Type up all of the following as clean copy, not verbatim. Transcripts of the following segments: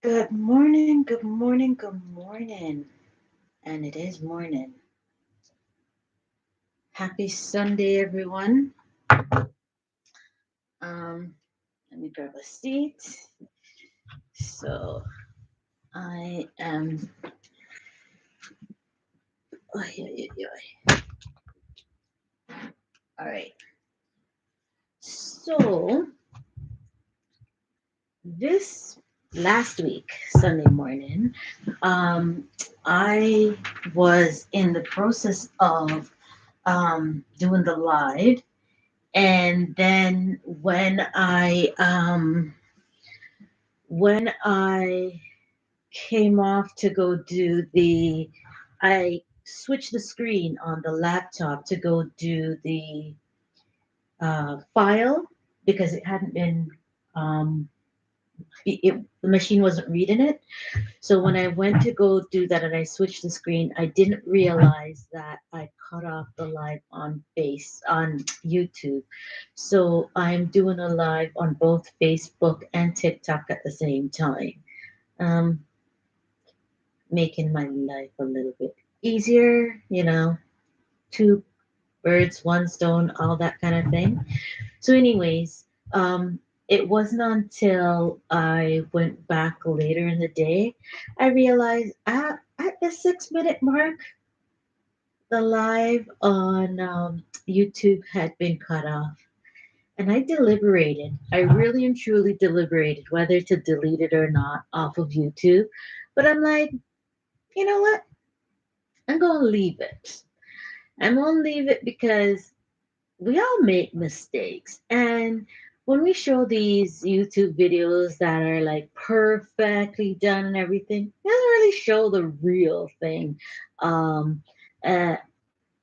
Good morning, good morning, good morning. And it is morning. Happy Sunday, everyone. Um, Let me grab a seat. So I am. Oh, yeah, yeah, yeah. All right. So this last week, Sunday morning, um, I was in the process of doing the live. And then when I came off to go do I switched the screen on the laptop to go do the file because it hadn't been um, the machine wasn't reading it. So when I went to go do that and I switched the screen, I didn't realize that I cut off the live on YouTube. So I'm doing a live on both Facebook and TikTok at the same time, um, making my life a little bit easier. Two birds, one stone, all that kind of thing. So, anyways, it wasn't until I went back later in the day I realized at the 6 minute mark, the live on YouTube had been cut off. And I deliberated. I really and truly deliberated whether to delete it or not off of YouTube. But I'm like, you know what? I'm going to leave it. I'm going to leave it because we all make mistakes. And when we show these YouTube videos that are like perfectly done and everything, it doesn't really show the real thing um, uh,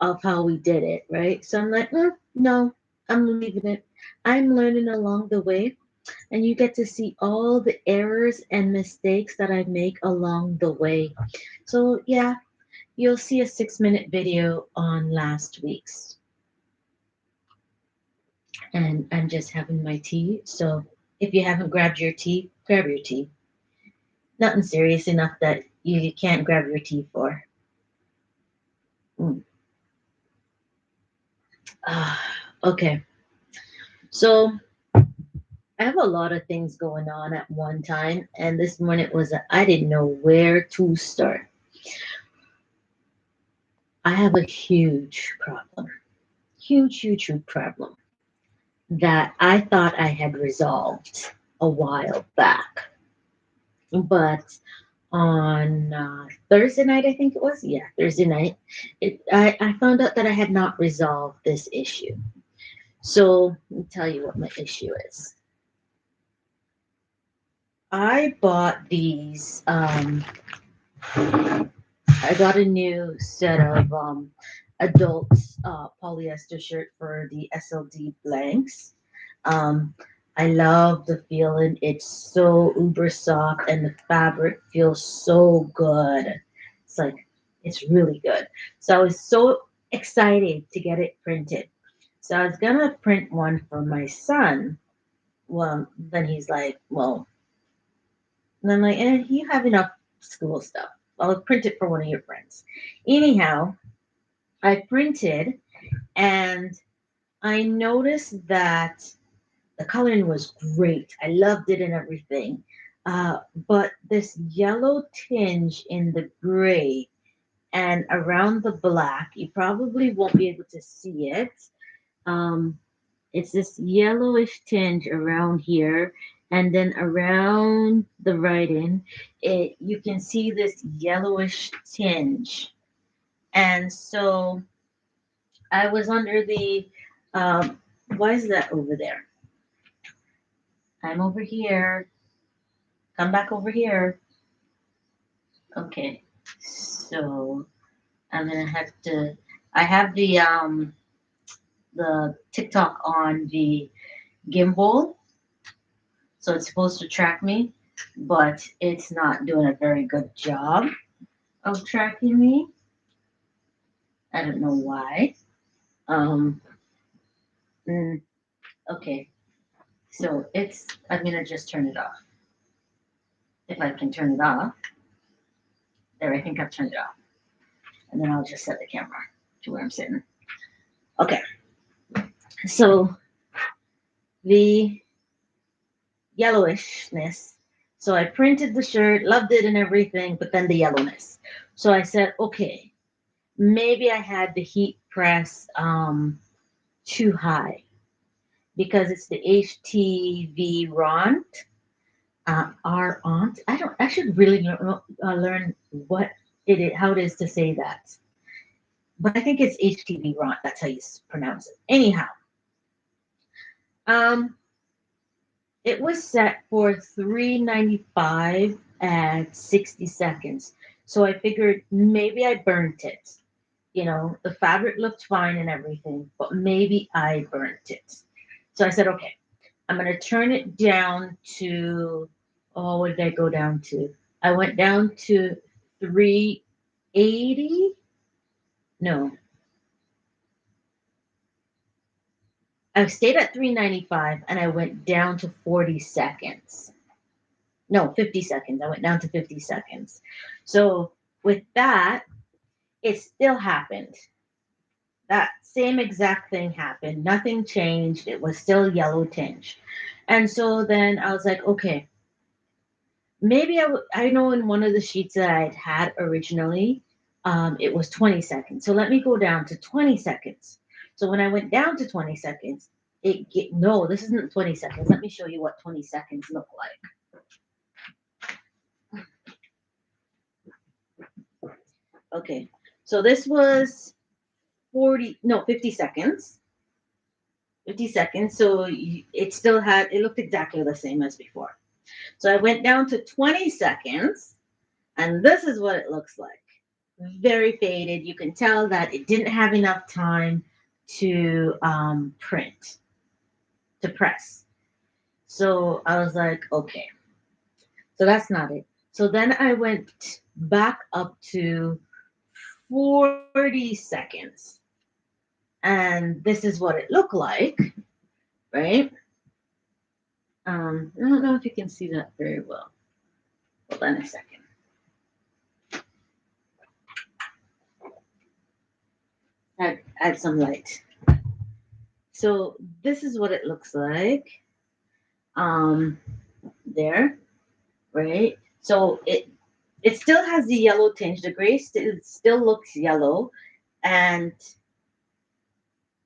of how we did it, right? So I'm like, no, I'm leaving it. I'm learning along the way, and you get to see all the errors and mistakes that I make along the way. So, yeah, you'll see a 6 minute video on last week's, and I'm just having my tea. So if you haven't grabbed your tea, grab your tea. Nothing serious enough that you can't grab your tea for. Mm. Okay. So I have a lot of things going on at one time, and this morning I didn't know where to start. I have a huge problem that I thought I had resolved a while back, but on Thursday night, I think it was. Yeah, Thursday night. I found out that I had not resolved this issue. So let me tell you what my issue is. I bought these. I got a new set of adult polyester shirt for the SLD blanks. Um, I love the feeling. It's so uber soft and the fabric feels so good. It's like, it's really good. So I was so excited to get it printed. So I was gonna print one for my son. Well, then he's like, well, and I'm like, you have enough school stuff. I'll print it for one of your friends. Anyhow, I printed and I noticed that the coloring was great. I loved it and everything. But this yellow tinge in the gray and around the black, you probably won't be able to see it. Um, it's this yellowish tinge around here, and then around the writing, you can see this yellowish tinge. And so I was under the why is that over there? I'm over here. Come back over here. Okay. So I'm gonna have to. I have the TikTok on the gimbal, so it's supposed to track me, but it's not doing a very good job of tracking me. I don't know why. Um. mm, okay. So it's. I'm gonna just turn it off. if I can turn it off. There, I think I've turned it off. And then I'll just set the camera to where I'm sitting. Okay. So the yellowishness. So I printed the shirt, loved it and everything, but then the yellowness. So I said, okay, maybe I had the heat press too high because it's the HTV Ront. Our aunt. I should really learn what it is, how it is to say that. But I think it's HTV Ront. That's how you pronounce it. Anyhow, um, it was set for 395 at 60 seconds. So I figured maybe I burnt it. You know, the fabric looked fine and everything, but maybe I burnt it. So I said, okay, I'm going to turn it down to, oh, what did I go down to? I went down to 380. No, I stayed at 395 and I went down to 40 seconds. No, 50 seconds. I went down to 50 seconds. So with that, it still happened. That same exact thing happened. Nothing changed. It was still yellow tinge. And so then I was like, okay, maybe I know in one of the sheets that I'd had originally, it was 20 seconds. So let me go down to 20 seconds. So when I went down to 20 seconds, no, this isn't 20 seconds. Let me show you what 20 seconds look like. Okay, so this was 50 seconds. 50 seconds. So it still it looked exactly the same as before. So I went down to 20 seconds, and this is what it looks like. Very faded. You can tell that it didn't have enough time to print, to press. So I was like, okay, so that's not it. So then I went back up to 40 seconds. And this is what it looked like, right? I don't know if you can see that very well. Hold on a second. Add some light. So this is what it looks like. There, right? So it still has the yellow tinge. The gray still looks yellow, and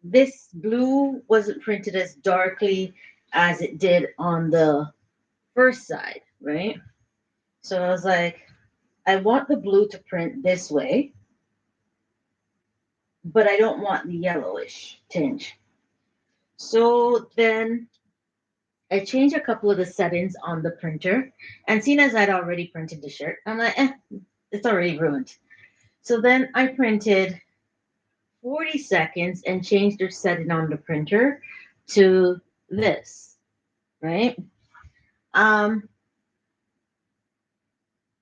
this blue wasn't printed as darkly as it did on the first side, right? So I was like, I want the blue to print this way, but I don't want the yellowish tinge. So then I changed a couple of the settings on the printer, and seeing as I'd already printed the shirt, I'm like, it's already ruined. So then I printed 40 seconds and changed the setting on the printer to this, right? Um,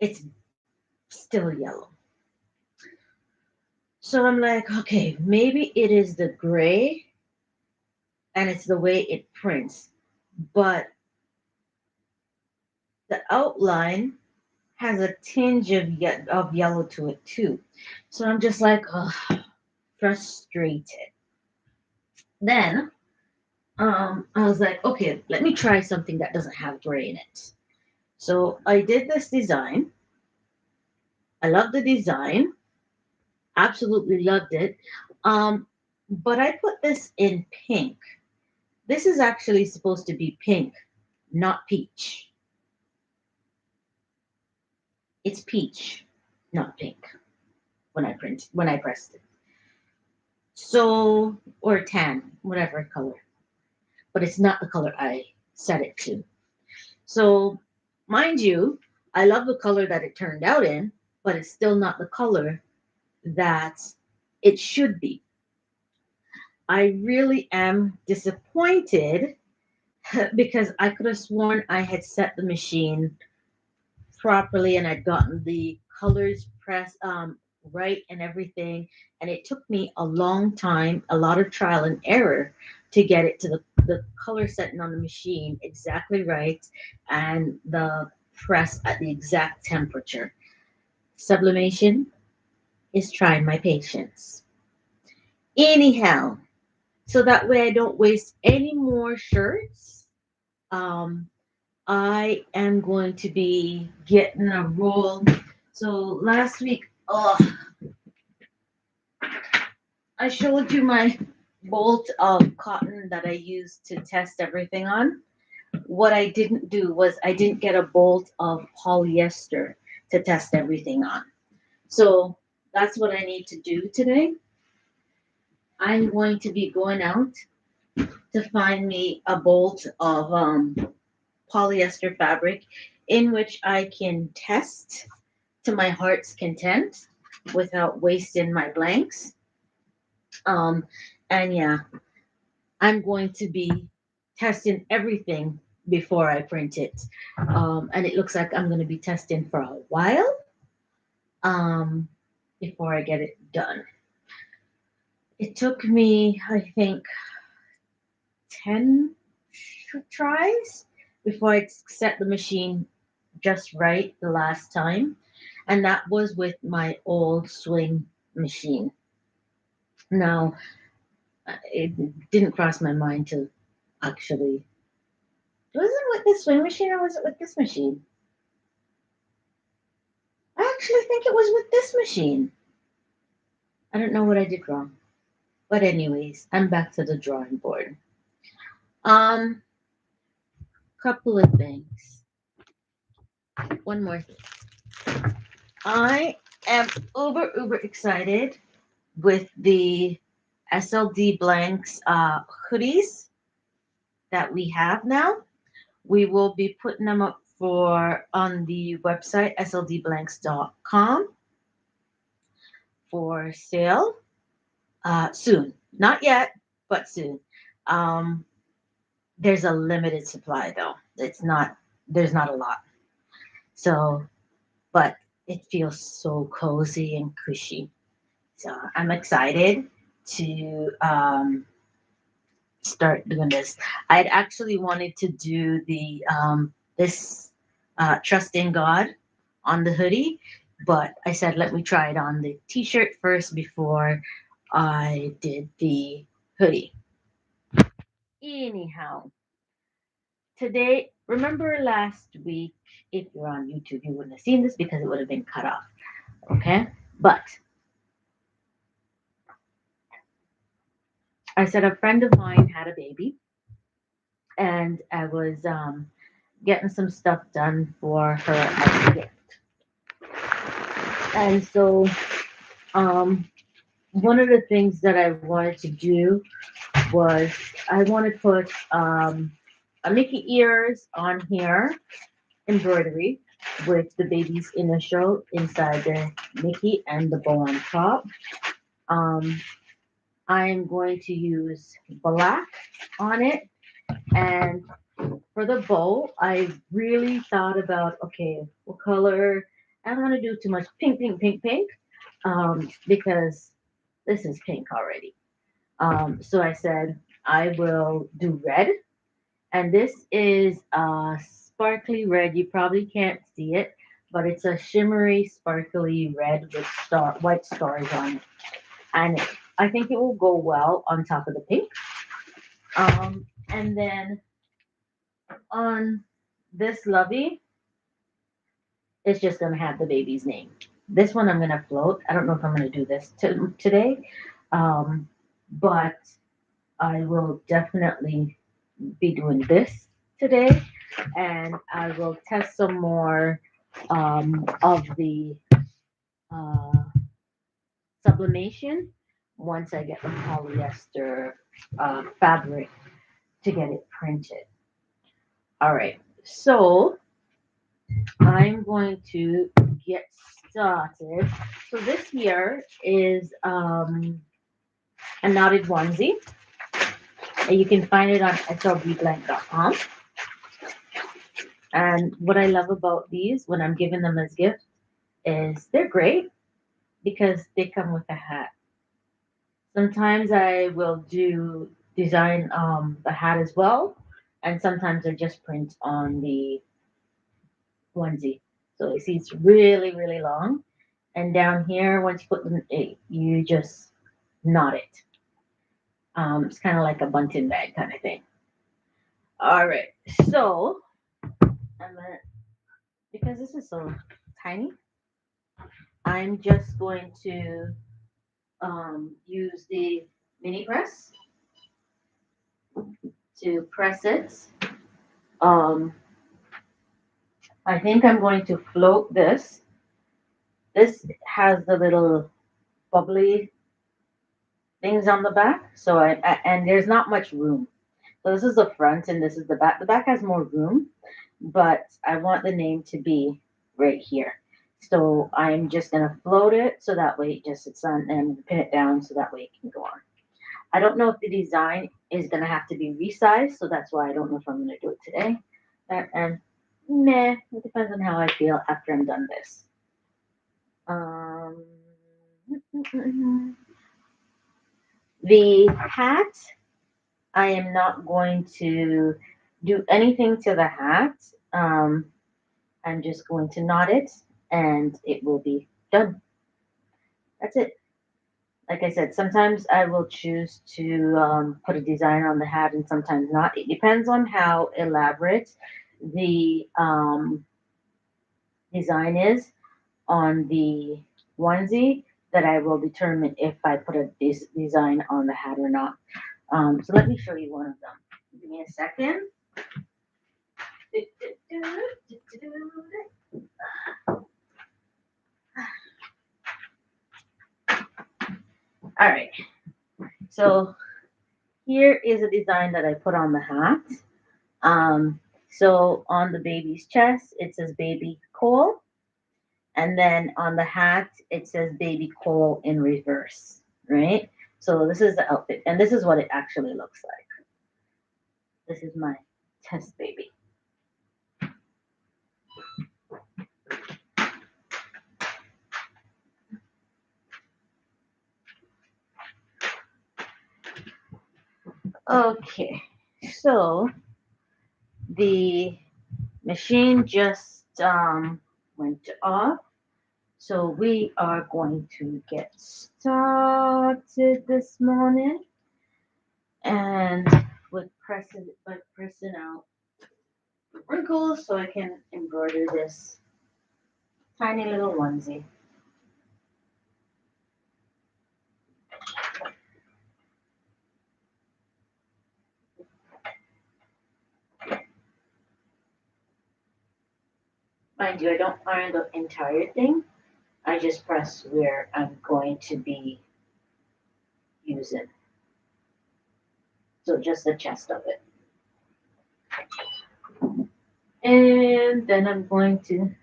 it's still yellow. So I'm like, okay, maybe it is the gray and it's the way it prints, but the outline has a tinge of yellow to it too. So I'm just like, oh, frustrated. Then I was like, okay, let me try something that doesn't have gray in it. So I did this design. I love the design, absolutely loved it. But I put this in pink. This is actually supposed to be pink, not peach. It's peach, not pink when I pressed it. So, or tan, whatever color. But it's not the color I set it to. So, mind you, I love the color that it turned out in, but it's still not the color that it should be. I really am disappointed because I could have sworn I had set the machine properly and I'd gotten the colors pressed right and everything. And it took me a long time, a lot of trial and error to get it to the color setting on the machine exactly right and the press at the exact temperature. Sublimation is trying my patience. Anyhow, so that way I don't waste any more shirts. Um, I am going to be getting a roll. So last week, oh, I showed you my bolt of cotton that I used to test everything on. What I didn't do was I didn't get a bolt of polyester to test everything on. So that's what I need to do today. I'm going to be going out to find me a bolt of polyester fabric in which I can test to my heart's content without wasting my blanks. Um, and yeah, I'm going to be testing everything before I print it. And it looks like I'm going to be testing for a while um, before I get it done. It took me, I think, 10 tries before I set the machine just right the last time. And that was with my old swing machine. Now, it didn't cross my mind to actually. Was it with the swing machine or was it with this machine? I actually think it was with this machine. I don't know what I did wrong. But anyways, I'm back to the drawing board. Um, couple of things. One more thing. I am uber excited with the SLD blanks hoodies that we have now. We will be putting them up for on the website sldblanks.com for sale soon. Not yet, but soon. Um, there's a limited supply though. It's not there's not a lot. So, but it feels so cozy and cushy. So I'm excited to start doing this. I'd actually wanted to do the this trust in God on the hoodie, but I said let me try it on the t-shirt first before I did the hoodie. Anyhow, today, remember last week, if you're on YouTube, you wouldn't have seen this because it would have been cut off. Okay? But I said a friend of mine had a baby and I was getting some stuff done for her as a gift. And so one of the things that I wanted to do was I want to put a Mickey ears on here, embroidery with the baby's initial inside the Mickey and the bow on top. Um, I'm going to use black on it. And for the bow, I really thought about okay, what color? I don't want to do too much pink, because this is pink already. So I said I will do red, and this is a sparkly red. You probably can't see it, but it's a shimmery, sparkly red with white stars on it, and I think it will go well on top of the pink. And then on this lovey, it's just gonna have the baby's name. This one I'm gonna float. I don't know if I'm gonna do this today, but I will definitely be doing this today, and I will test some more of the uh, sublimation once I get the polyester fabric to get it printed. All right, so I'm going to get started. So this here is a knotted onesie. And you can find it on slbblank.com. And what I love about these when I'm giving them as gifts is they're great because they come with a hat. Sometimes I will do design the hat as well, and sometimes I just print on the onesie. So you see, it's really, really long. And down here, once you put it, you just knot it. It's kind of like a bunting bag kind of thing. All right, so I'm gonna, because this is so tiny, I'm just going to use the mini press to press it. Um, I think I'm going to float this. This has the little bubbly things on the back, so and there's not much room. So this is the front and this is the back. The back has more room, but I want the name to be right here. So I'm just gonna float it so that way it just sits on and pin it down so that way it can go on. I don't know if the design is gonna have to be resized, so that's why I don't know if I'm gonna do it today. And meh, it depends on how I feel after I'm done this. Um, the hat, I am not going to do anything to the hat. Um, I'm just going to knot it and it will be done. That's it. Like I said, sometimes I will choose to put a design on the hat and sometimes not. It depends on how elaborate the design is on the onesie that I will determine if I put a design on the hat or not. So let me show you one of them. Give me a second. All right. So here is a design that I put on the hat. So on the baby's chest, it says baby Cole. And then on the hat, it says baby Cole in reverse, right? So this is the outfit. And this is what it actually looks like. This is my test baby. Okay, so the machine just went off. So we are going to get started this morning and with pressing out wrinkles so I can embroider this tiny little onesie. Mind you, I don't iron the entire thing. I just press where I'm going to be using. So just the chest of it. And then I'm going to,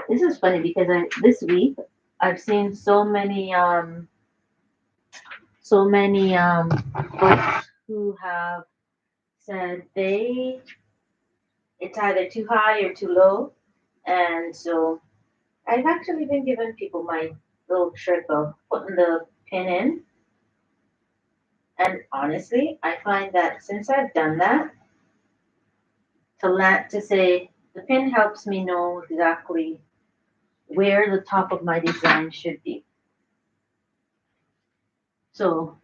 this is funny because this week I've seen so many folks who have said it's either too high or too low. And so I've actually been giving people my little trick of putting the pin in. And honestly, I find that since I've done that, to say the pin helps me know exactly where the top of my design should be. So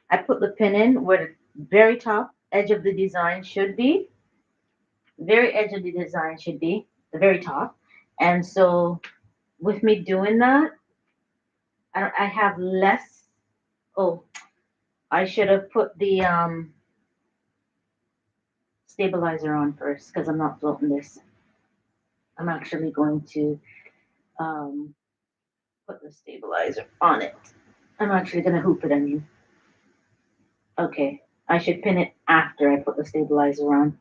I put the pin in where the very top edge of the design should be. Very edge of the design should be the very top. And so with me doing that, I have less. Oh, I should have put the stabilizer on first because I'm not floating this. I'm actually going to um, put the stabilizer on it. I'm actually going to hoop it, I mean. Okay, I should pin it after I put the stabilizer on.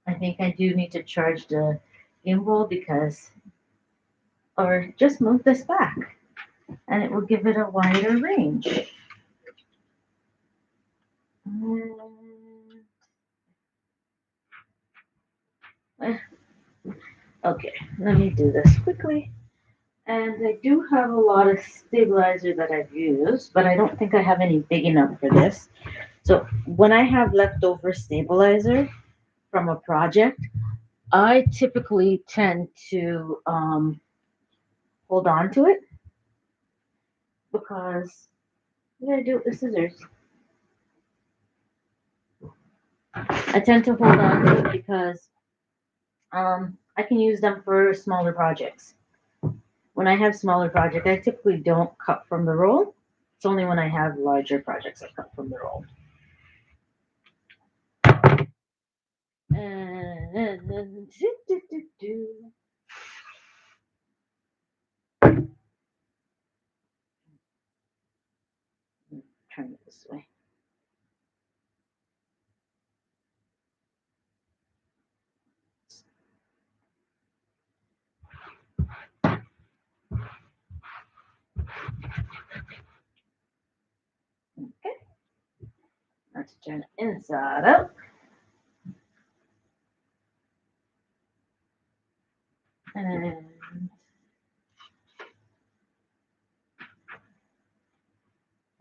I think I do need to charge the gimbal because, or just move this back and it will give it a wider range. Okay, let me do this quickly And I do have a lot of stabilizer that I've used, but I don't think I have any big enough for this. So when I have leftover stabilizer from a project, I typically tend to hold on to it because what do I do with the scissors? I tend to hold on to it because I can use them for smaller projects. When I have smaller projects, I typically don't cut from the roll. It's only when I have larger projects I cut from the roll. And then, turn it this way. Okay, let's turn it inside out. And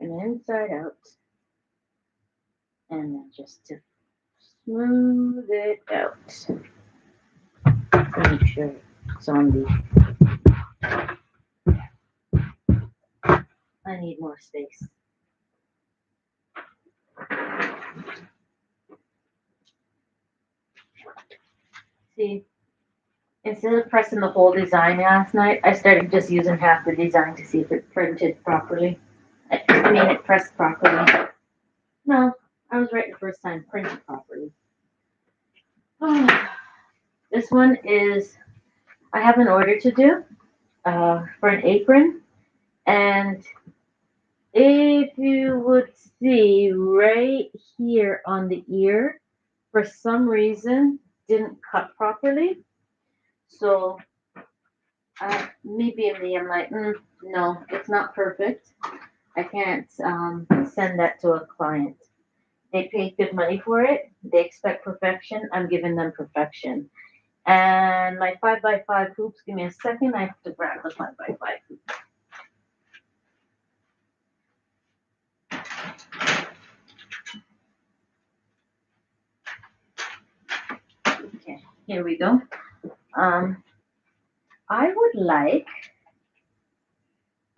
inside out. And then just to smooth it out. Make sure it's on the. I need more space. See, instead of pressing the whole design last night, I started just using half the design to see if it printed properly. I mean, it pressed properly. No, I was right the first time. Printed properly. This one is, I have an order to do for an apron. And if you would see right here on the ear, for some reason, didn't cut properly. So me being me, I'm like, no, it's not perfect. I can't send that to a client. They paid good money for it. They expect perfection. I'm giving them perfection. And my 5x5 hoops, give me a second. I have to grab the 5x5 hoop. Okay, here we go. I would like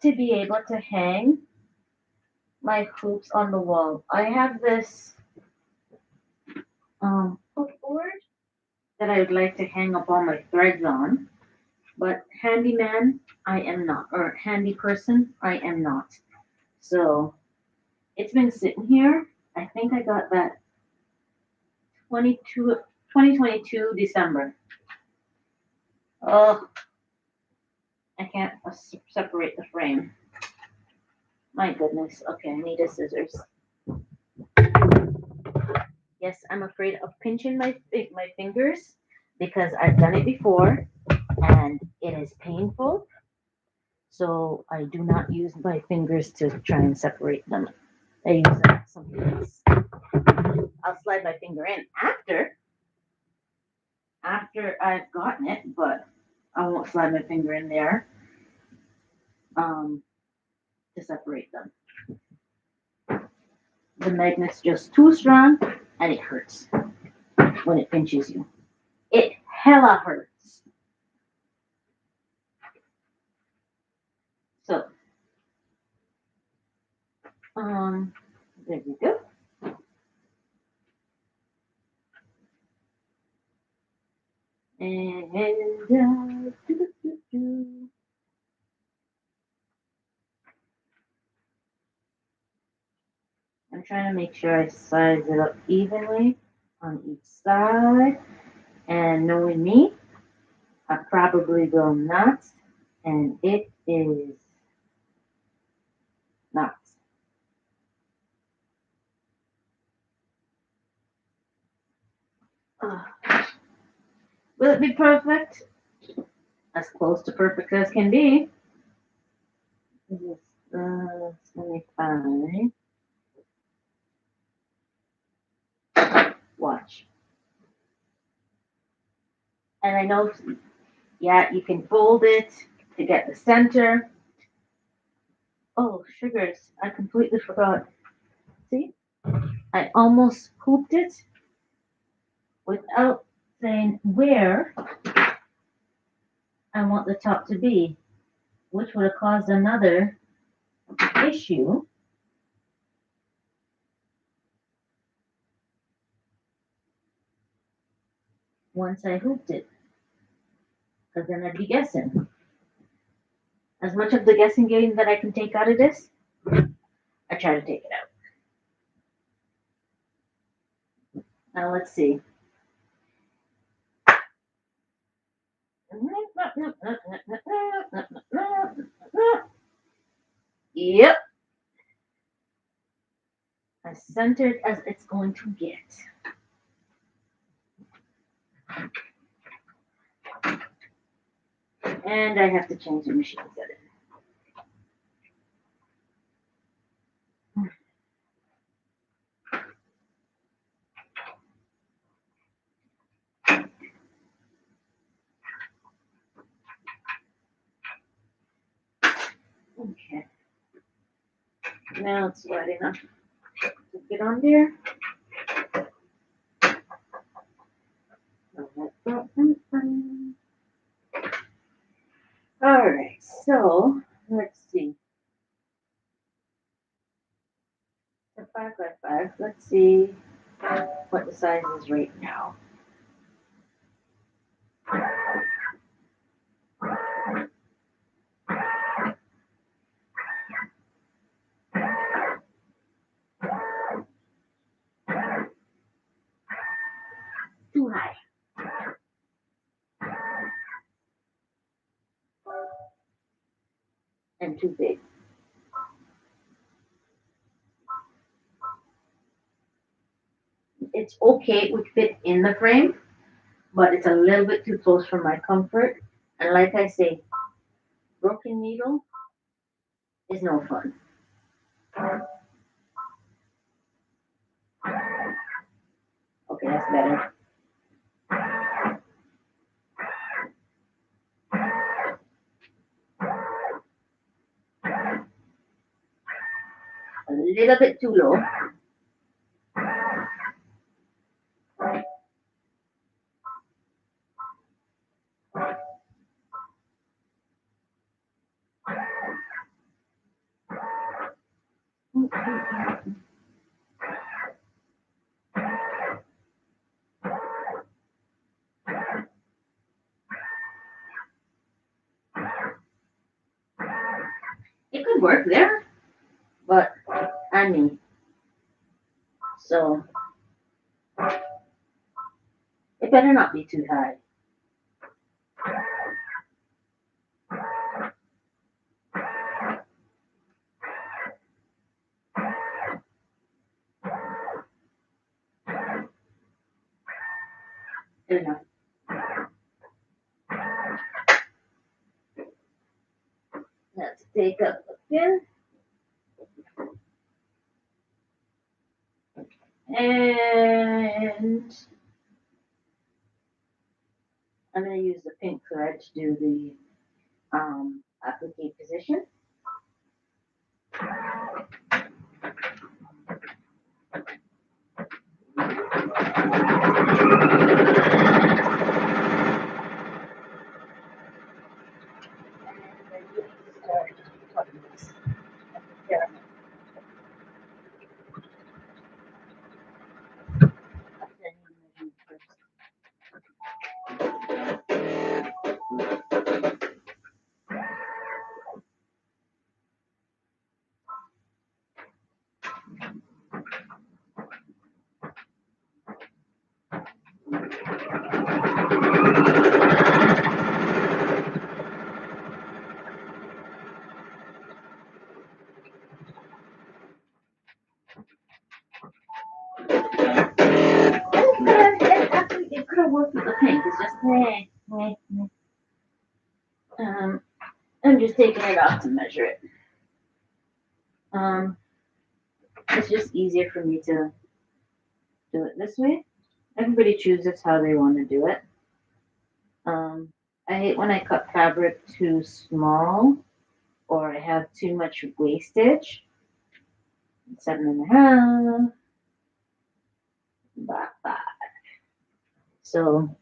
to be able to hang my hoops on the wall. I have this footboard that I would like to hang up all my threads on, but handyman, I am not, or handy person, I am not. So it's been sitting here. I think I got that 2022 December. Oh, I can't separate the frame. My goodness. Okay, I need a scissors. Yes, I'm afraid of pinching my fingers because I've done it before and it is painful. So I do not use my fingers to try and separate them. I use something else. I'll slide my finger in after I've gotten it, but I won't slide my finger in there um, to separate them. The magnet's just too strong and it hurts when it pinches you. It hella hurts. So, there we go. And I'm trying to make sure I size it up evenly on each side. And knowing me, I probably will not. And it is not. Uh, will it be perfect? As close to perfect as can be. This is 25. Watch. And I know, yeah, you can fold it. to get the center. Oh, sugars, I completely forgot. See, I almost hooped it without saying where I want the top to be, which would have caused another issue once I hooped it, because then I'd be guessing. As much of the guessing game that I can take out of this, I try to take it out. Now let's see. Yep, as centered as it's going to get. And I have to change the machine setting. Okay. Now it's wet enough to get on there. All right, so let's see. So 5 by 5. Let's see what the size is right now. Too high. And too big. It's okay, it would fit in the frame, but it's a little bit too close for my comfort. And like I say, broken needle is no fun. Okay, that's better. A little bit too low. It could work there, but I mean, so it better not be too high. Enough. Let's take up again. And I'm going to use the pink thread to do the applique position. It could have worked with the pink. It's just I'm just taking it off to measure it. It's just easier for me to do it this way. Everybody chooses how they want to do it. I hate when I cut fabric too small or I have too much wastage. 7.5, blah, blah. So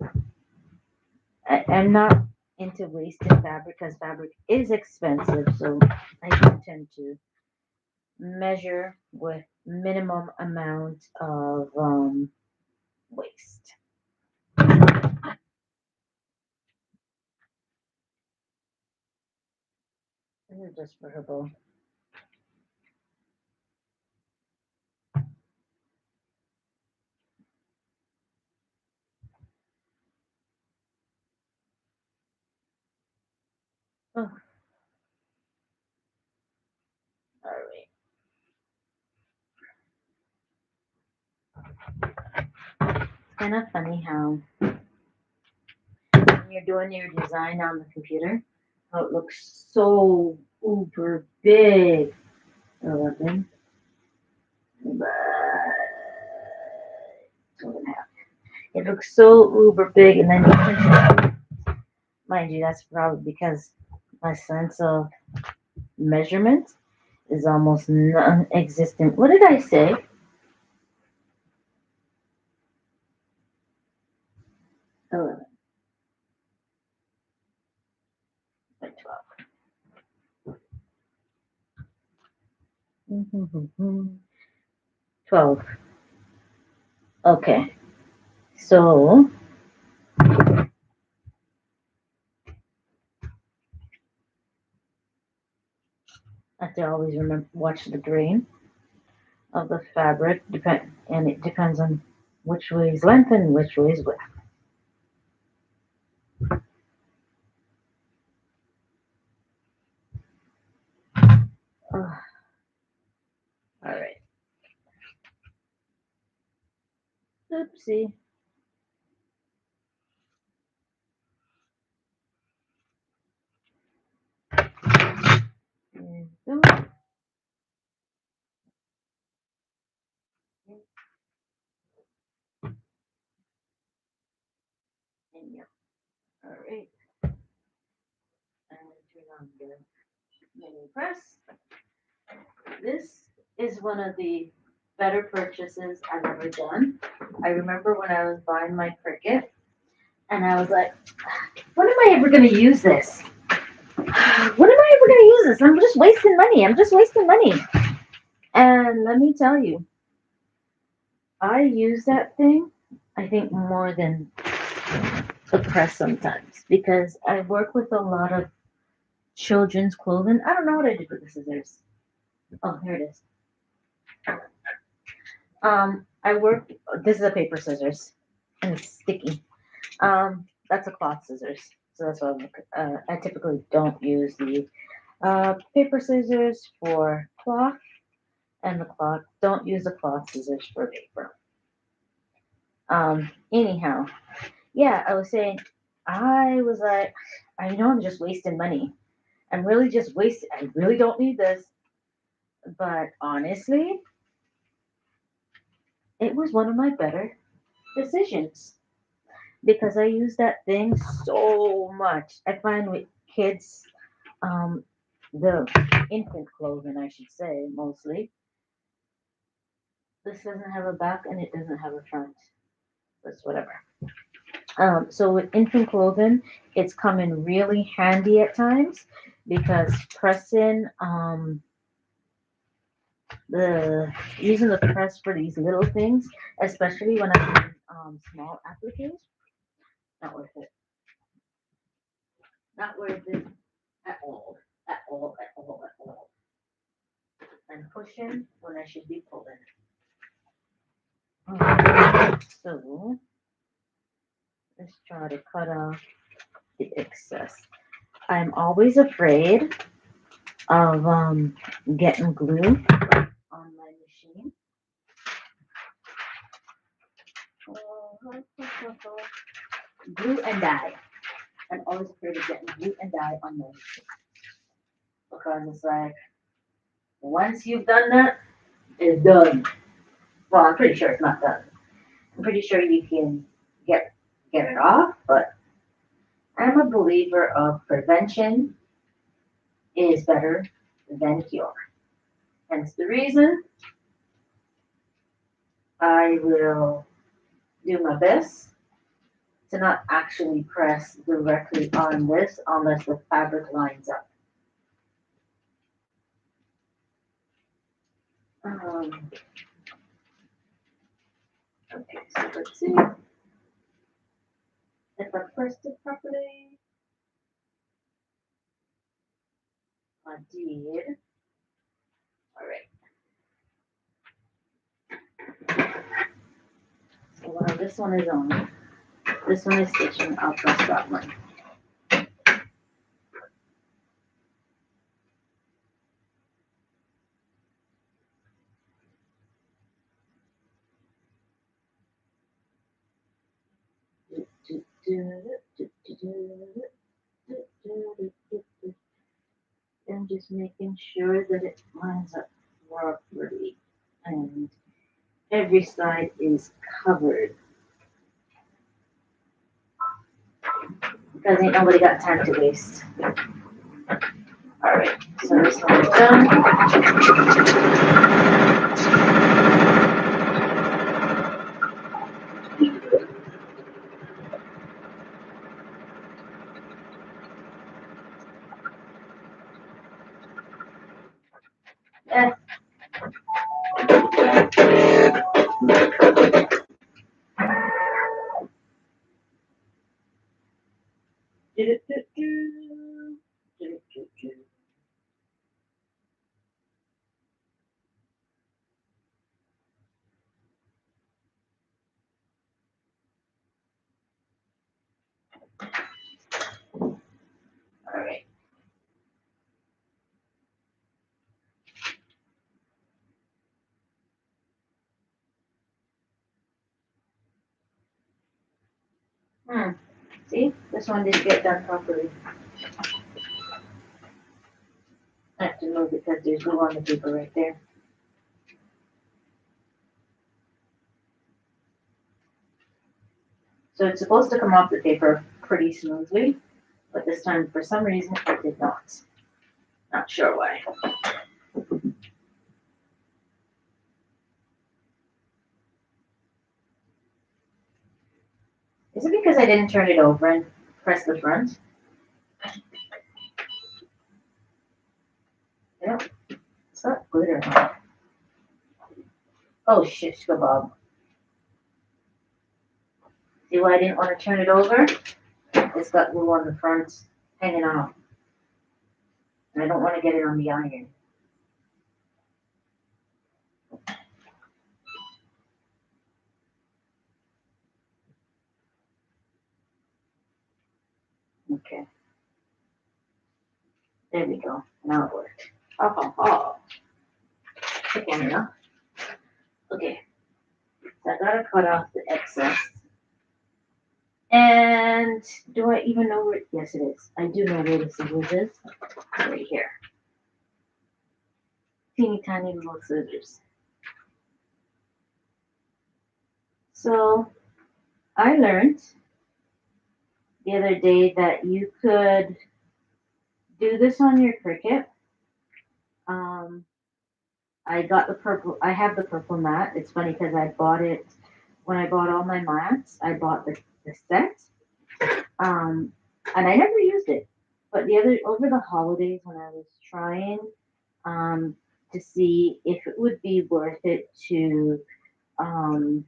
I'm not into wasting fabric because fabric is expensive. So I do tend to measure with minimum amount of waste. This is just for her bowl. Oh, all right. It's kind of funny how when you're doing your design on the computer, how it looks so uber big. 11, but 12.5. It looks so uber big, and then you print it out. Mind you, that's probably because my sense of measurement is almost non-existent. What did I say? 11 by 12. 12. Okay. So I have to always remember watch the grain of the fabric, and it depends on which way is length and which way is width. Oh, all right. Oopsie. There we go. And yeah. All right. And turn on the menu press. This is one of the better purchases I've ever done. I remember when I was buying my Cricut, and I was like, when am I ever going to use this? When am I ever going to use this? I'm just wasting money. I'm just wasting money. And let me tell you, I use that thing, I think, more than the press sometimes because I work with a lot of children's clothing. I don't know what I did with the scissors. Oh, here it is. I work. This is a paper scissors, and it's sticky. That's a cloth scissors, so that's why I typically don't use the paper scissors for cloth, and the cloth don't use the cloth scissors for paper. Anyhow, yeah, I was saying, I was like, I know I'm just wasting money. I'm really just wasting. I really don't need this, but honestly, it was one of my better decisions because I use that thing so much. I find with kids, um, the infant clothing, I should say, mostly, this doesn't have a back and it doesn't have a front. That's whatever. So with infant clothing, it's come in really handy at times because pressing the using the press for these little things, especially when I'm doing small appliques, not worth it. Not worth it at all. At all. At all. At all. I'm pushing when I should be pulling. So let's try to cut off the excess. I'm always afraid of getting glue on my machine. Glue and dye. I'm always afraid of getting glue and dye on my machine because it's like once you've done that, it's done. Well, I'm pretty sure it's not done. I'm pretty sure you can get it off, but I'm a believer of prevention is better than cure. Hence the reason I will do my best to not actually press directly on this unless the fabric lines up. Um, okay, so let's see if I pressed it properly. I did. All right. So while this one is on, this one is stitching. I'll press that one. I'm just making sure that it lines up properly and every side is covered. Because ain't nobody got time to waste. Alright, so this one is done. Eh. Alright. See, this one didn't get done properly. I have to move it because there's glue on the paper right there. So it's supposed to come off the paper pretty smoothly, but this time for some reason it did not. Not sure why. Is it because I didn't turn it over and press the front? Yeah, it's got glitter on it. Oh shit, kebab. See why I didn't want to turn it over? It's got glue on the front hanging off. And I don't want to get it on the iron. Okay. There we go. Now it worked. Oh, oh, oh. Took long enough. Okay. So I gotta cut off the excess. And do I even know where? Yes, it is. I do know where the scissors is. Right here. Teeny tiny little scissors. So I learned the other day that you could do this on your Cricut. Um, I got the purple. I have the purple mat. It's funny because I bought it when I bought all my mats. I bought the set, um, and I never used it. But the other over the holidays when I was trying um, to see if it would be worth it to um,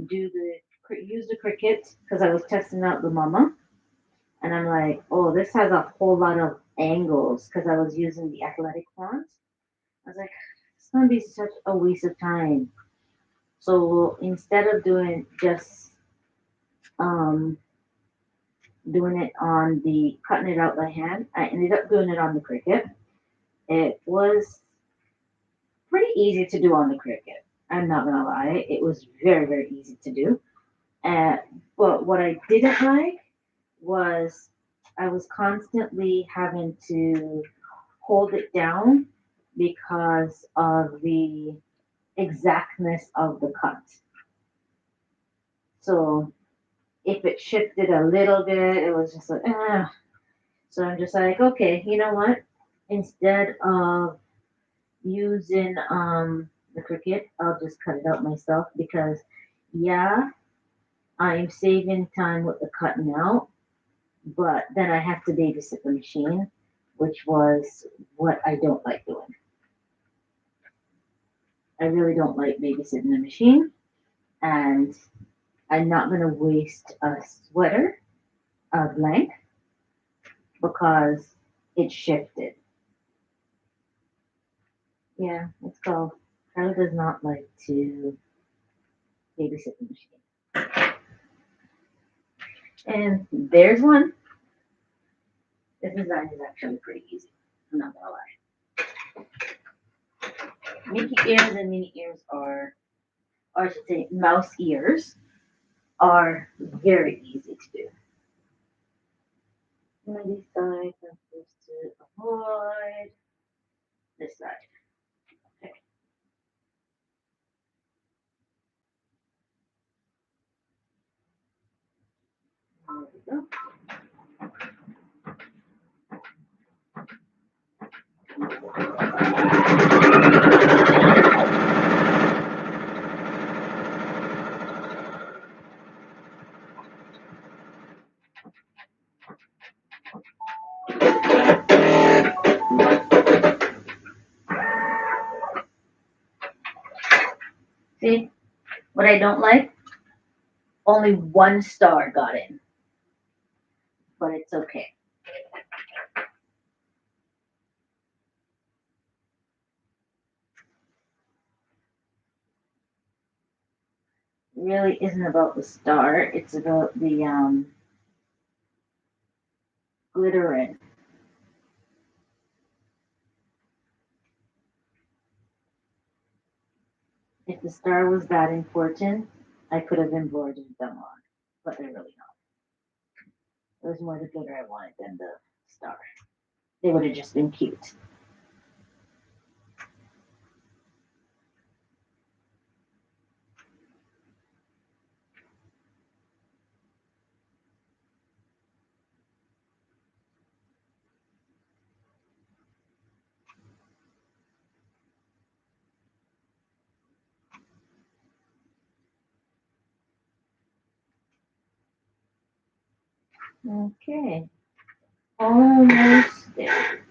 do the use the Cricut because I was testing out the Mama, and I'm like, oh, this has a whole lot of angles because I was using the athletic font. I was like, it's gonna be such a waste of time. So instead of doing just um, doing it on the cutting it out by hand, I ended up doing it on the Cricut. It was pretty easy to do on the Cricut. I'm not gonna lie, it was very very easy to do. Uh, but what I didn't like was I was constantly having to hold it down because of the exactness of the cut. So if it shifted a little bit, it was just like, ah. So I'm just like, okay, you know what? Instead of using the Cricut, I'll just cut it out myself because yeah, I'm saving time with the cutting out, but then I have to babysit the machine, which was what I don't like doing. I really don't like babysitting the machine, and I'm not gonna waste a sweater, a blank, because it shifted. Yeah, it's called. Carla does not like to babysit the machine. And there's one. This design is actually pretty easy. I'm not gonna lie. Mickey ears and Minnie ears are, or I should say, mouse ears are very easy to do. And this side, I'm supposed to avoid this side. Okay. There we go. See, what I don't like, only one star got in, but it's okay. It really isn't about the star, it's about the glittering. If the star was that important, I could have embroidered them on, but they're really not. It was more the glitter I wanted than the star. They would have just been cute. Okay, almost there.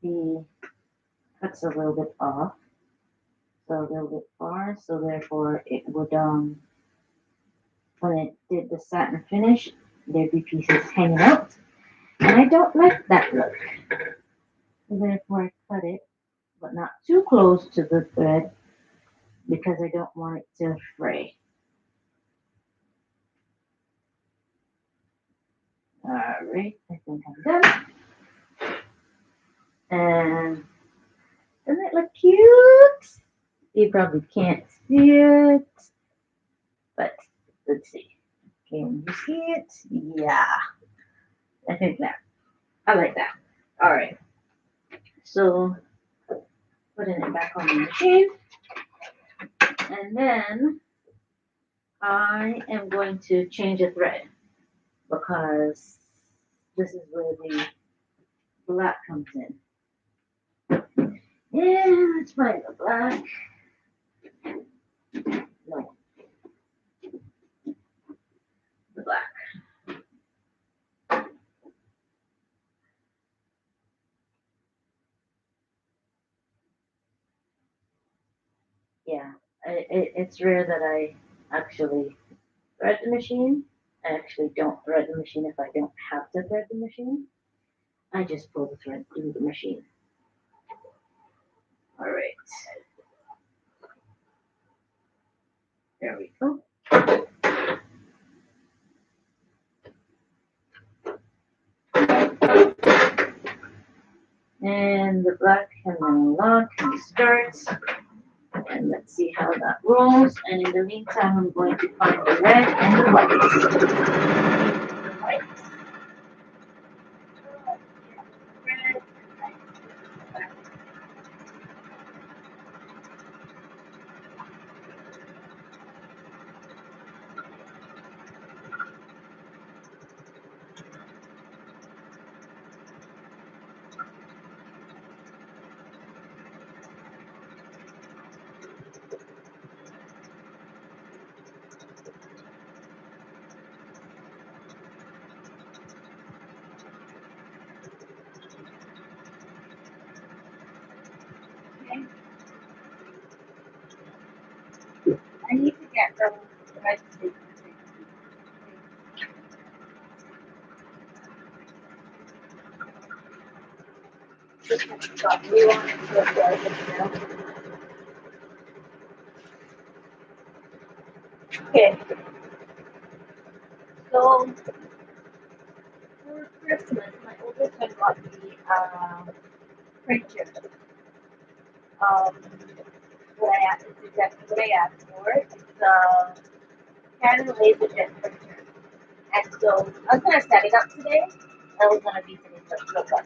The cut's a little bit off, so a little bit far, so therefore it would when it did the satin finish, there'd be pieces hanging out, and I don't like that look. So therefore I cut it, but not too close to the thread because I don't want it to fray. Alright, I think I'm done. And doesn't it look cute? You probably can't see it, but let's see. Can you see it? Yeah, I think that. I like that. Alright, so putting it back on the machine. And then I am going to change a thread because this is where the black comes in. Yeah, let's find the black. No, the black. Yeah, it's rare that I actually thread the machine. I actually don't thread the machine if I don't have to thread the machine. I just pull the thread through the machine. All right. There we go. And the black and then lock and start. And let's see how that rolls. And in the meantime, I'm going to find the red and the white. Okay, so for Christmas, my oldest son got me printer. Um, what I asked, it's exactly what I asked for. It's a Canon LaserJet printer. And so I was gonna set it up today. I was gonna be finished up, but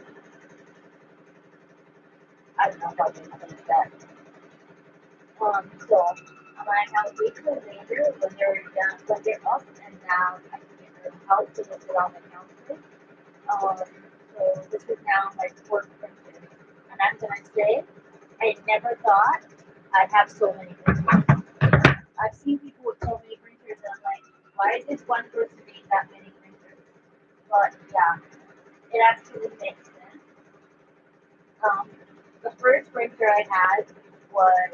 I don't know if I'll do something like that. So when I have wait till later when they're down, when they're up and down, I can get their house to look around the counter. So this is now my fourth printer, and I'm gonna say I never thought I'd have so many printers. I've seen people with so many printers, and I'm like, why does one person need that many printers? But yeah, it actually makes sense. Um, the first printer I had was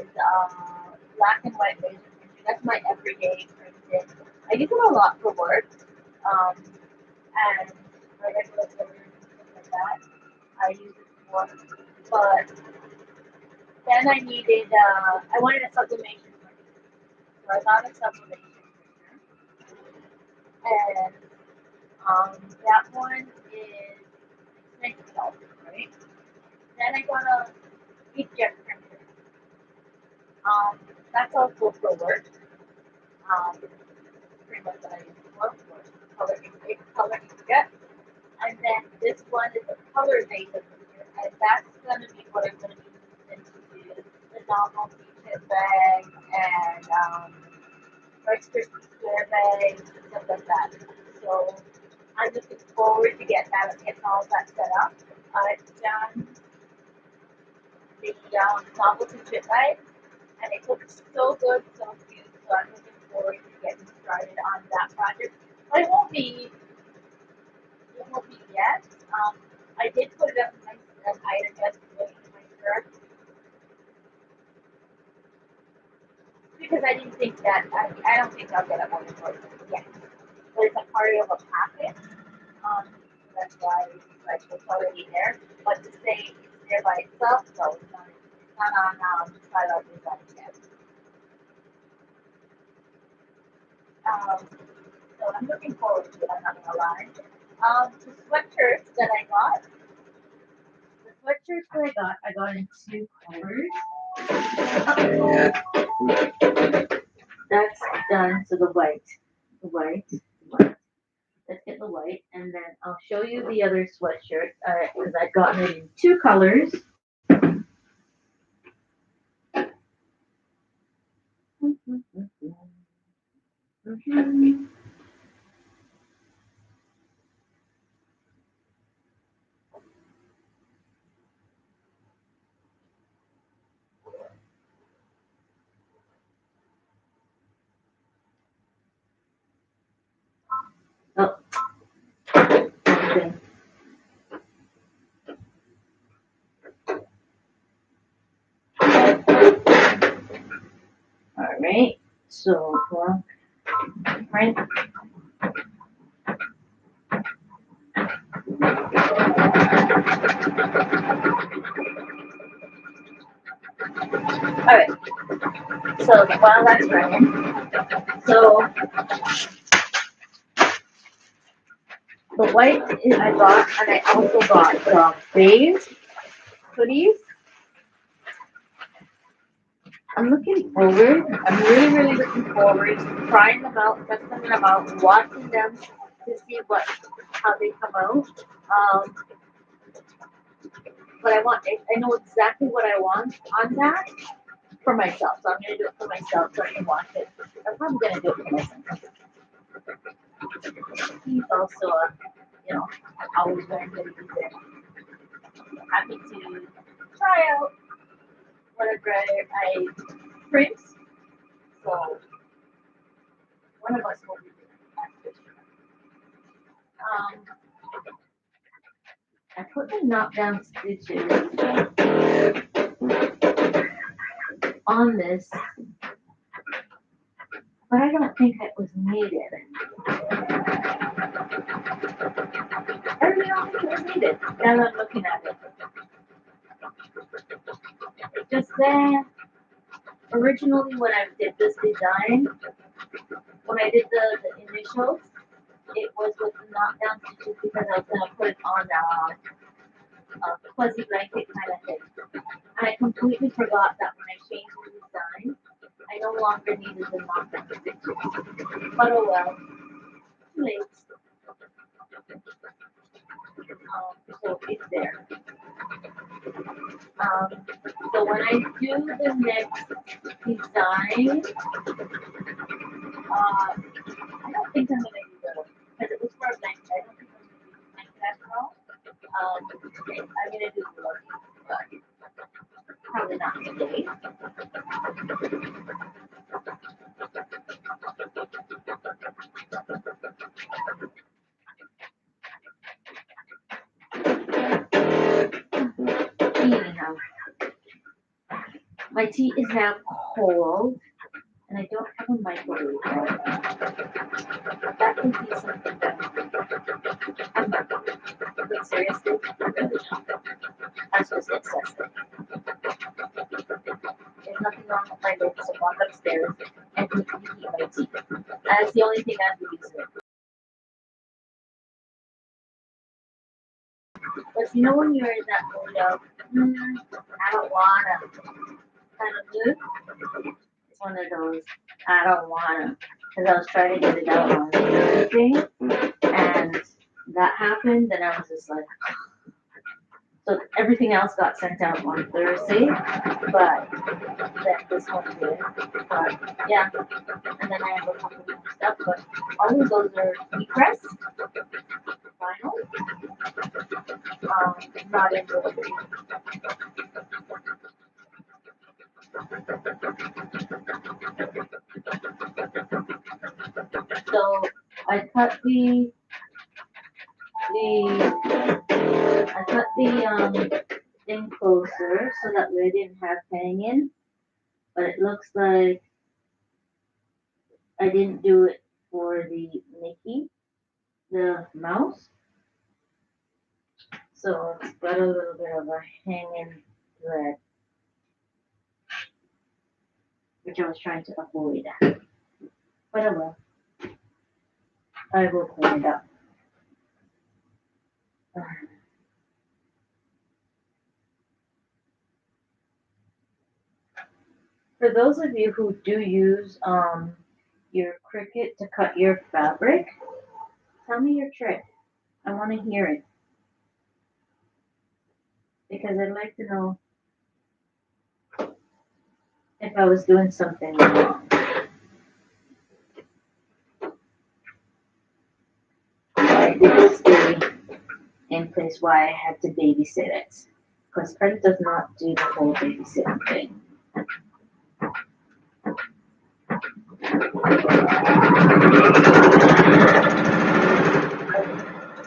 black and white laser printer. That's my everyday printer. I use it a lot for work, and my regular printers and stuff like that. I use it for, but then I wanted a sublimation printer, so I got a sublimation printer, and that one is $90, right? Then I got a inkjet printer. Um, that's also for work. Pretty much what I use it for color inkjet. And then this one is a color laser printer, and that's gonna be what I'm gonna be using to do the normal t-shirt bag and Rice Krispie square bags and stuff like that. So I'm looking forward to getting all that set up. I've done the novelty trip bag, and it looks so good, so cute. So I'm looking forward to getting started on that project. But it won't be yet. I did put it up in my item yesterday in my shirt because I didn't think that I don't think I'll get it on the board yet. But it's a part of a packet. Um, that's why like it's already there. But to say it's there by itself, no, it's not. It's not on side of design yet. So I'm looking forward to it. I'm not gonna lie. The sweatshirts that I got, I got in two colors. That's done. So the white. Let's get the white, and then I'll show you the other sweatshirt because I've gotten it in two colors. Oh, okay. All right. So, print. All right. So while that's running, so the white I got, and I also got the beige hoodies. I'm looking forward. I'm really, really looking forward to trying them out, testing them out, watching them to see how they come out. Um, but I know exactly what I want on that for myself. So I'm gonna do it for myself so I can watch it. I'm probably gonna do it for myself. He's also, always very good at it. Happy to try out whatever I print. So one of us will be doing that. Um, I put the knockdown stitches on this but I don't think it was needed. I really don't think it was needed. Now that I'm looking at it, just then, originally when I did this design, when I did the initials, it was with the knockdown stitches because I was gonna put it on a fuzzy blanket kind of thing. And I completely forgot that when I changed the design, I no longer needed the knockdown stitches. But oh well, too late. So it's there. Um, so when I do the next design, I don't think I'm gonna do the because it was for a blanket. I don't think I'm gonna do the blanket as well. I'm gonna do the look, but probably not today. Anyhow, my tea is now cold, and I don't have a microwave. That could be something that I'm not. But seriously, I really don't. That's just excessive. There's nothing wrong with my lips, so walk upstairs and eat my tea. That's the only thing I'm using it. But you know when you're in that mood of, I don't wanna kind of mood? It's one of those, I don't wanna. Because I was trying to get it out on Thursday, and that happened, and I was just like, so everything else got sent out on Thursday, but then this one did. But yeah, and then I have a couple more stuff, but all of those are e-press, vinyl, not embroidery. So I cut the thing closer so that way I didn't have hanging, but it looks like I didn't do it for the Mickey, the mouse. So it's got a little bit of a hanging thread, which I was trying to avoid. But oh well, I will clean it up. For those of you who do use your Cricut to cut your fabric, tell me your trick. I want to hear it because I'd like to know if I was doing something wrong. I did stay in place why I had to babysit it because Cricut does not do the whole babysitting thing.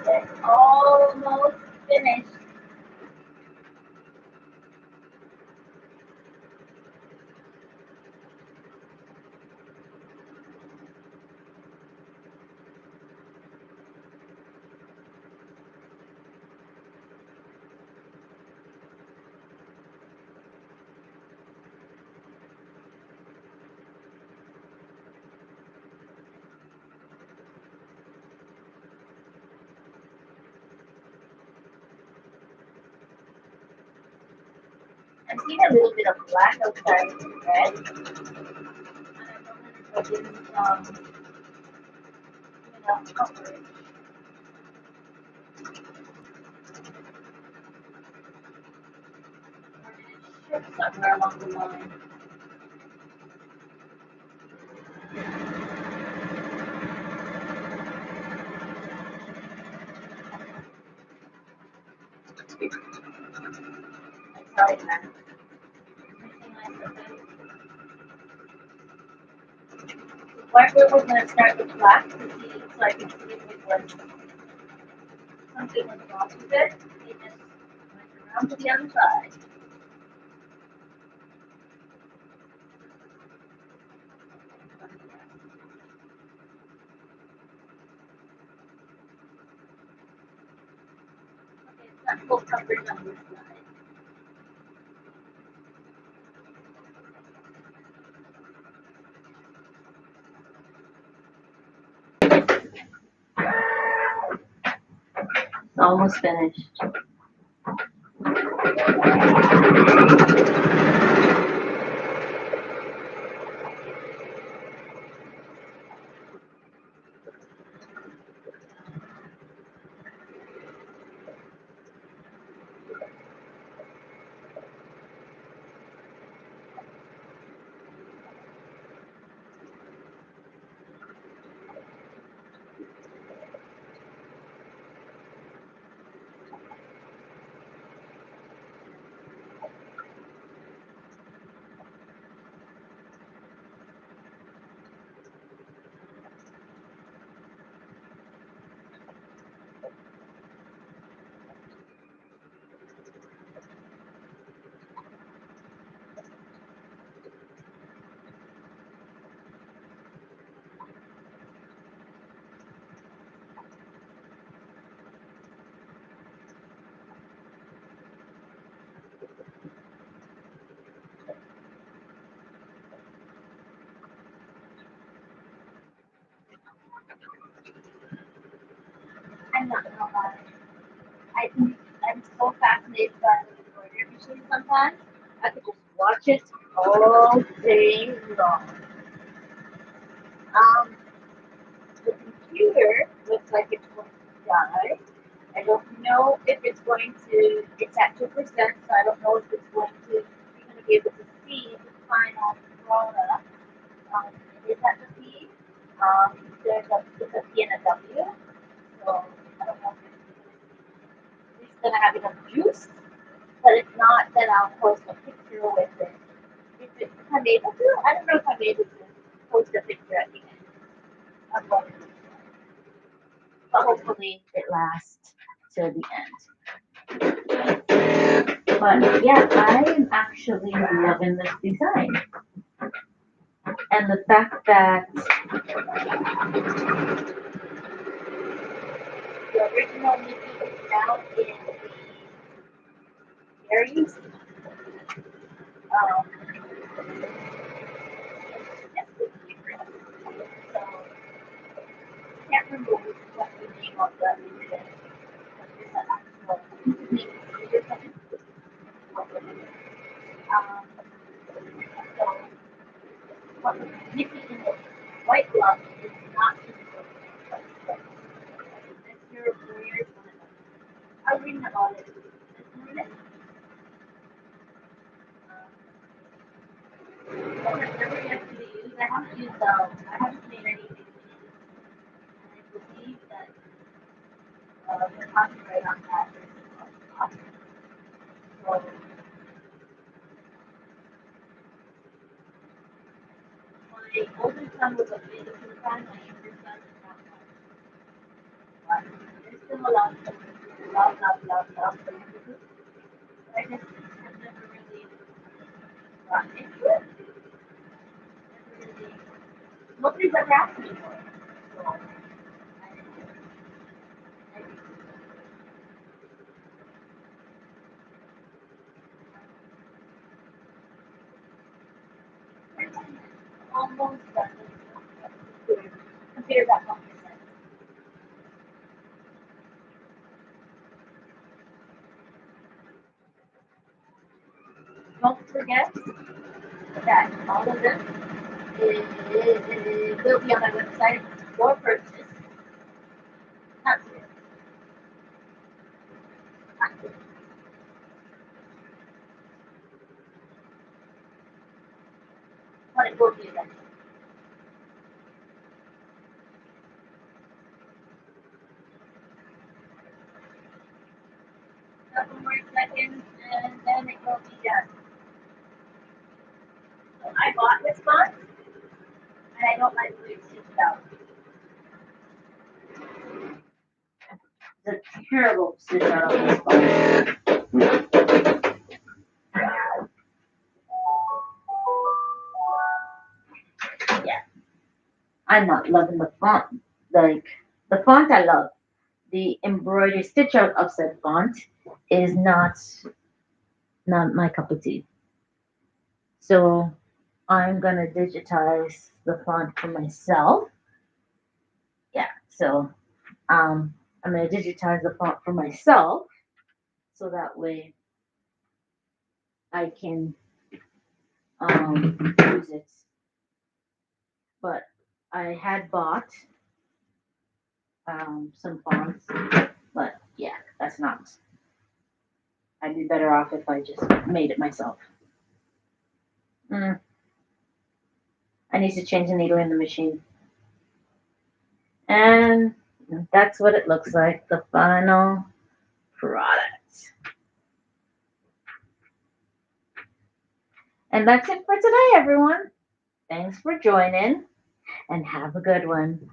It's almost finished. I'm seeing a little bit of black outside of the red. And I don't know if I didn't, coverage. Or did it shift somewhere along the line? Sorry, man. White was going to start with black to see so I can see if it was something was wrong with it. It just went around to the other side. It's almost finished. I'm not gonna lie. I'm so fascinated by the embroidery machine sometimes. I could just watch it all day long. Um, the computer looks like it's going to die. I don't know if it's going to, it's at 2%, so I don't know if it's going to, you're going to be able to see the final product. It is at the P. It's a P and a W. So I don't know if it's going to have enough juice. But if not, then I'll post a picture with it. If I'm able to, I don't know if I'm able to post a picture at the end of what it looks like. But hopefully it lasts till the end. But yeah, I am actually loving this design. And the fact that The original Mickey is now in the Aries. Yes, the secret. So I can't remember what the name of the is, but there's an actual Mickey or something. So what Mickey in the white glove is not typical. This year, 4 years, I was reading about it this morning. I have never actually used. I haven't made anything. And I believe that the copyright on that is off. So my oldest son was a big fan. My younger son is not much. But there's still a lot of love. I just have never really gotten into it. Never really. Nobody's ever asked me for it. So I almost done with computer.com. Don't forget that all of this will be on my website for purchase. Not today. Not today. But it will be eventually. Couple more seconds and then it will be done. So I bought this box and I don't like the way it sits out. the terrible position of this box. Yeah, I'm not loving the font. Like the font I love, the embroidery stitch out offset font is not my cup of tea. So I'm gonna digitize the font for myself. Yeah, so I'm gonna digitize the font for myself so that way I can use it. But I had bought some fonts, but yeah, that's not. I'd be better off if I just made it myself. Mm, I need to change the needle in the machine. And that's what it looks like, the final product. And that's it for today, everyone. Thanks for joining and have a good one.